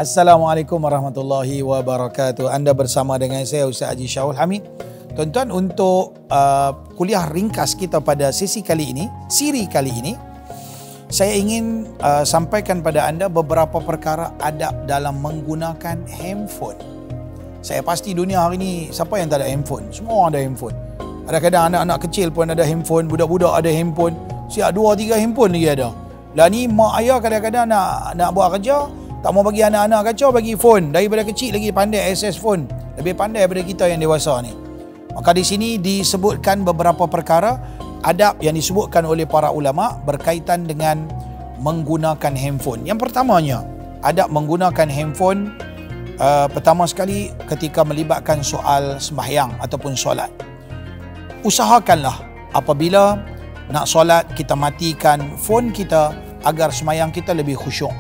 Assalamualaikum warahmatullahi wabarakatuh. Anda bersama dengan saya Ustaz Haji Syahul Hamid. Tuan-tuan, untuk kuliah ringkas kita pada siri kali ini, saya ingin sampaikan pada anda beberapa perkara adab dalam menggunakan handphone. Saya pasti dunia hari ini siapa yang tak ada handphone? Semua ada handphone. Kadang-kadang anak-anak kecil pun ada handphone, budak-budak ada handphone. Siap 2-3 handphone lagi ada. Lah ni mak ayah kadang-kadang nak buat kerja, tak mau bagi anak-anak kacau, bagi phone. Daripada kecil lagi pandai access phone. Lebih pandai daripada kita yang dewasa ni. Maka di sini disebutkan beberapa perkara adab yang disebutkan oleh para ulama berkaitan dengan menggunakan handphone. Yang pertamanya, adab menggunakan handphone pertama sekali ketika melibatkan soal sembahyang ataupun solat. Usahakanlah apabila nak solat kita matikan phone kita agar sembahyang kita lebih khusyuk.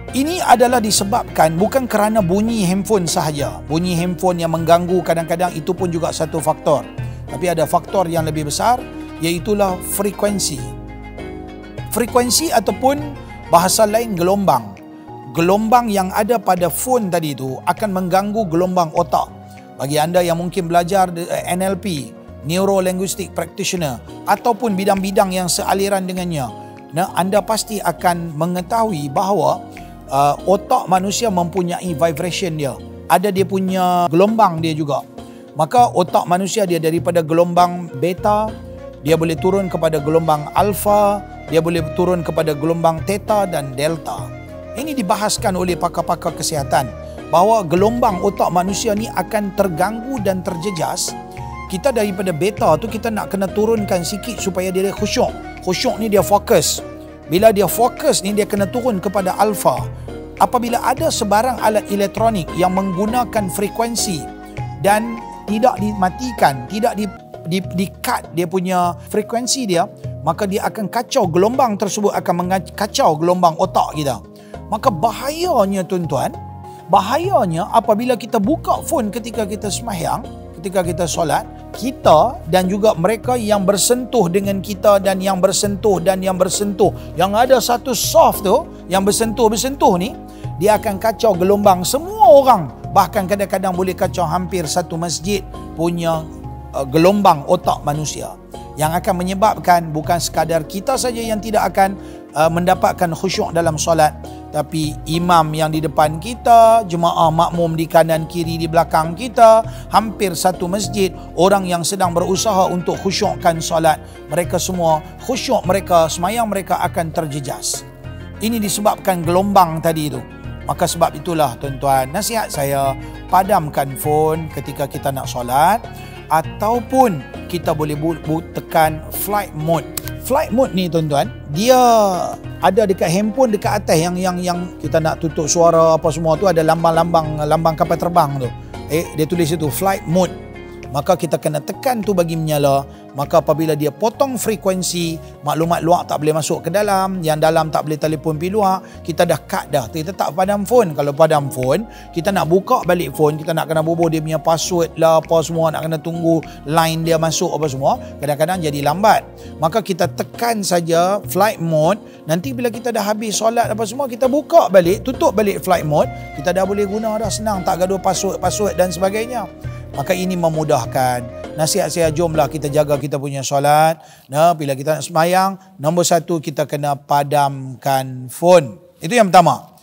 Ini adalah disebabkan bukan kerana bunyi handphone sahaja. Bunyi handphone yang mengganggu kadang-kadang itu pun juga satu faktor. Tapi ada faktor yang lebih besar, iaitulah frekuensi. Frekuensi ataupun bahasa lain gelombang. Gelombang yang ada pada phone tadi itu akan mengganggu gelombang otak. Bagi anda yang mungkin belajar NLP, Neuro Linguistic Practitioner, ataupun bidang-bidang yang sealiran dengannya, anda pasti akan mengetahui bahawa otak manusia mempunyai vibration dia. Ada dia punya gelombang dia juga. Maka otak manusia dia daripada gelombang beta, dia boleh turun kepada gelombang alfa, dia boleh turun kepada gelombang theta dan delta. Ini dibahaskan oleh pakar-pakar kesihatan bahawa gelombang otak manusia ni akan terganggu dan terjejas. Kita daripada beta tu kita nak kena turunkan sikit supaya dia khusyuk. Khusyuk ni dia fokus. Bila dia fokus ni dia kena turun kepada alfa. Apabila ada sebarang alat elektronik yang menggunakan frekuensi dan tidak dimatikan, tidak di-cut dia punya frekuensi dia, maka dia akan kacau, gelombang tersebut akan mengacau gelombang otak kita. Maka bahayanya tuan-tuan, bahayanya apabila kita buka phone ketika kita sembahyang, ketika kita solat, kita dan juga mereka yang bersentuh dengan kita dan yang bersentuh dan yang bersentuh, yang ada satu soft tu yang bersentuh ni, dia akan kacau gelombang semua orang. Bahkan kadang-kadang boleh kacau hampir satu masjid punya gelombang otak manusia, yang akan menyebabkan bukan sekadar kita saja yang tidak akan mendapatkan khusyuk dalam solat, tapi imam yang di depan kita, jemaah makmum di kanan kiri di belakang kita, hampir satu masjid, orang yang sedang berusaha untuk khusyukkan solat, mereka semua khusyuk mereka, sembahyang mereka akan terjejas. Ini disebabkan gelombang tadi itu. Maka sebab itulah tuan-tuan, nasihat saya, padamkan phone ketika kita nak solat, ataupun kita boleh tekan flight mode. Flight mode ni tuan-tuan, dia ada dekat handphone dekat atas yang kita nak tutup suara apa semua tu, ada lambang kapal terbang tu. Dia tulis itu flight mode. Maka kita kena tekan tu bagi menyala. Maka apabila dia potong frekuensi, maklumat luar tak boleh masuk ke dalam, yang dalam tak boleh telefon pergi luar, kita dah cut dah. Kita tak padam phone. Kalau padam phone, kita nak buka balik phone, kita nak kena bubuh dia punya password lah apa semua, nak kena tunggu line dia masuk apa semua, kadang-kadang jadi lambat. Maka kita tekan saja flight mode. Nanti bila kita dah habis solat apa semua, kita buka balik, tutup balik flight mode, kita dah boleh guna dah, senang, tak gaduh password dan sebagainya. Maka ini memudahkan. Nasihat saya, jomlah kita jaga kita punya solat. Bila kita nak sembahyang, nombor satu kita kena padamkan phone. Itu yang pertama.